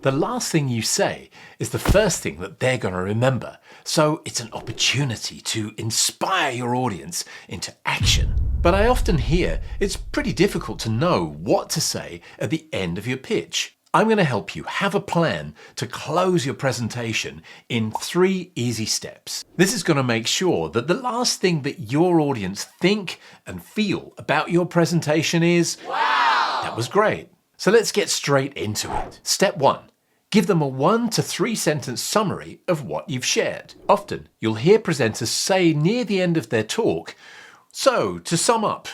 The last thing you say is the first thing that they're going to remember. So it's an opportunity to inspire your audience into action. But I often hear it's pretty difficult to know what to say at the end of your pitch. I'm going to help you have a plan to close your presentation in 3 easy steps. This is going to make sure that the last thing that your audience think and feel about your presentation is, "Wow, that was great." So let's get straight into it. Step 1. Give them a 1 to 3 sentence summary of what you've shared. Often, you'll hear presenters say near the end of their talk, "So, to sum up,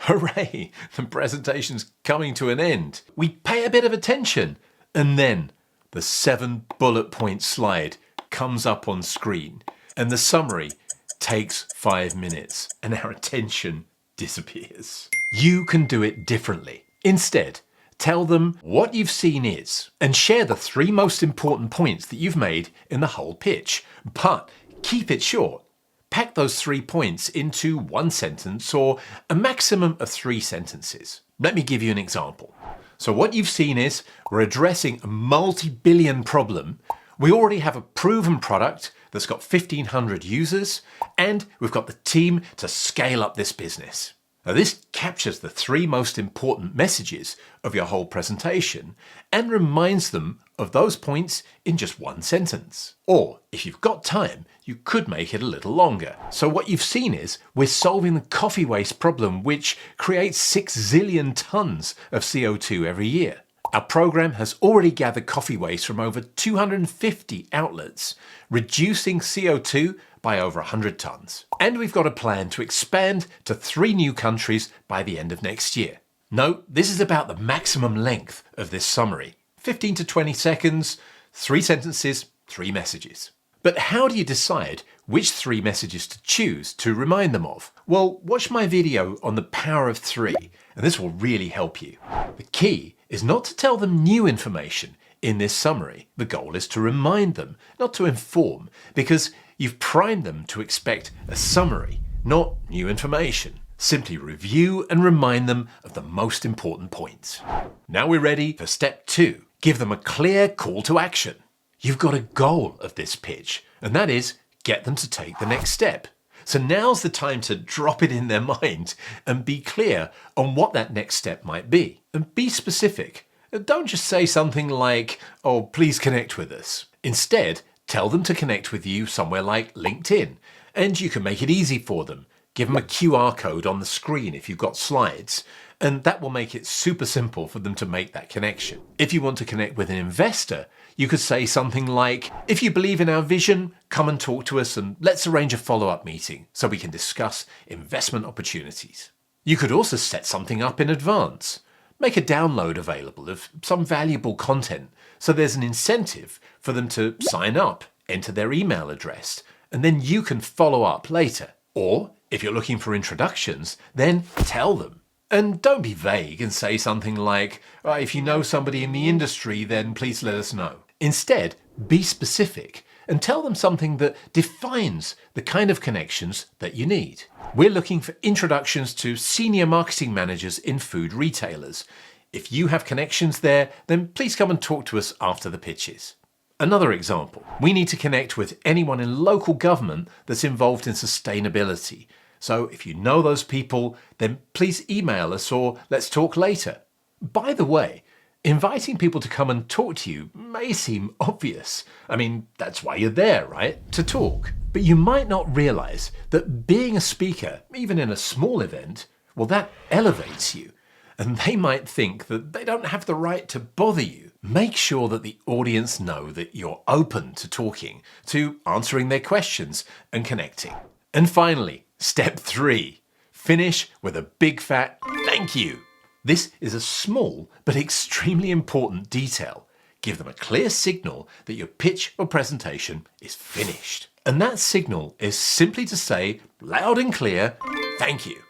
hooray, the presentation's coming to an end. We pay a bit of attention." And then the 7 bullet point slide comes up on screen and the summary takes 5 minutes and our attention disappears. You can do it differently. Instead, tell them what you've seen is and share the 3 most important points that you've made in the whole pitch. But keep it short. Pack those 3 points into 1 sentence or a maximum of 3 sentences. Let me give you an example. So what you've seen is we're addressing a multi-billion problem. We already have a proven product that's got 1,500 users, and we've got the team to scale up this business. Now this captures the 3 most important messages of your whole presentation and reminds them of those points in just 1 sentence. Or if you've got time, you could make it a little longer. So what you've seen is we're solving the coffee waste problem, which creates 6 zillion tons of CO2 every year. Our program has already gathered coffee waste from over 250 outlets, reducing CO2 by over 100 tons. And we've got a plan to expand to 3 new countries by the end of next year. Note, this is about the maximum length of this summary. 15 to 20 seconds, 3 sentences, 3 messages. But how do you decide which 3 messages to choose to remind them of? Well, watch my video on the power of 3, and this will really help you. The key is not to tell them new information in this summary. The goal is to remind them, not to inform, because you've primed them to expect a summary, not new information. Simply review and remind them of the most important points. Now we're ready for step 2. Give them a clear call to action. You've got a goal of this pitch, and that is get them to take the next step. So now's the time to drop it in their mind and be clear on what that next step might be. And be specific. Don't just say something like, "Oh, please connect with us." Instead, tell them to connect with you somewhere like LinkedIn, and you can make it easy for them. Give them a QR code on the screen if you've got slides, and that will make it super simple for them to make that connection. If you want to connect with an investor, you could say something like, "If you believe in our vision, come and talk to us and let's arrange a follow-up meeting so we can discuss investment opportunities." You could also set something up in advance. Make a download available of some valuable content so there's an incentive for them to sign up, enter their email address, and then you can follow up later. Or if you're looking for introductions, then tell them. And don't be vague and say something like, "If you know somebody in the industry, then please let us know." Instead, be specific and tell them something that defines the kind of connections that you need. We're looking for introductions to senior marketing managers in food retailers. If you have connections there, then please come and talk to us after the pitches. Another example, we need to connect with anyone in local government that's involved in sustainability. So if you know those people, then please email us or let's talk later. By the way, inviting people to come and talk to you may seem obvious. I mean, that's why you're there, right? To talk. But you might not realize that being a speaker, even in a small event, well, that elevates you. And they might think that they don't have the right to bother you. Make sure that the audience know that you're open to talking, to answering their questions and connecting. And finally, step 3, finish with a big fat thank you. This is a small but extremely important detail. Give them a clear signal that your pitch or presentation is finished. And that signal is simply to say loud and clear, thank you.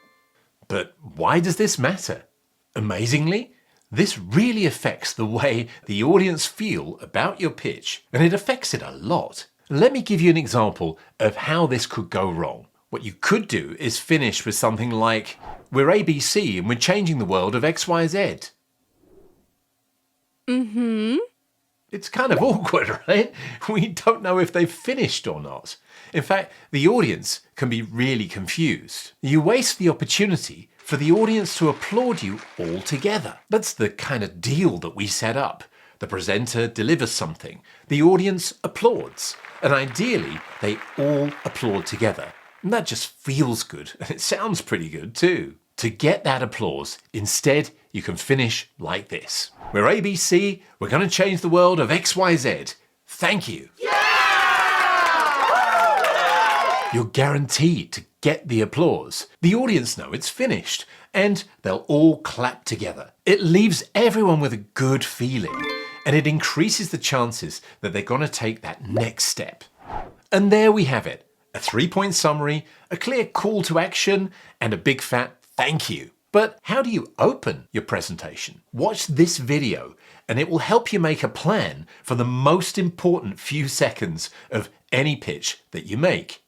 But why does this matter? Amazingly, this really affects the way the audience feel about your pitch, and it affects it a lot. Let me give you an example of how this could go wrong. What you could do is finish with something like, "We're ABC and we're changing the world of XYZ. It's kind of awkward, right? We don't know if they've finished or not. In fact, the audience can be really confused. You waste the opportunity for the audience to applaud you all together. That's the kind of deal that we set up. The presenter delivers something, the audience applauds, and ideally they all applaud together. And that just feels good, and it sounds pretty good too. To get that applause, instead you can finish like this. We're ABC, we're going to change the world of XYZ. Thank you. You're guaranteed to get the applause. The audience know it's finished, and they'll all clap together. It leaves everyone with a good feeling, and it increases the chances that they're going to take that next step. And there we have it. A 3-point summary, a clear call to action, and a big fat thank you. But how do you open your presentation? Watch this video, and it will help you make a plan for the most important few seconds of any pitch that you make.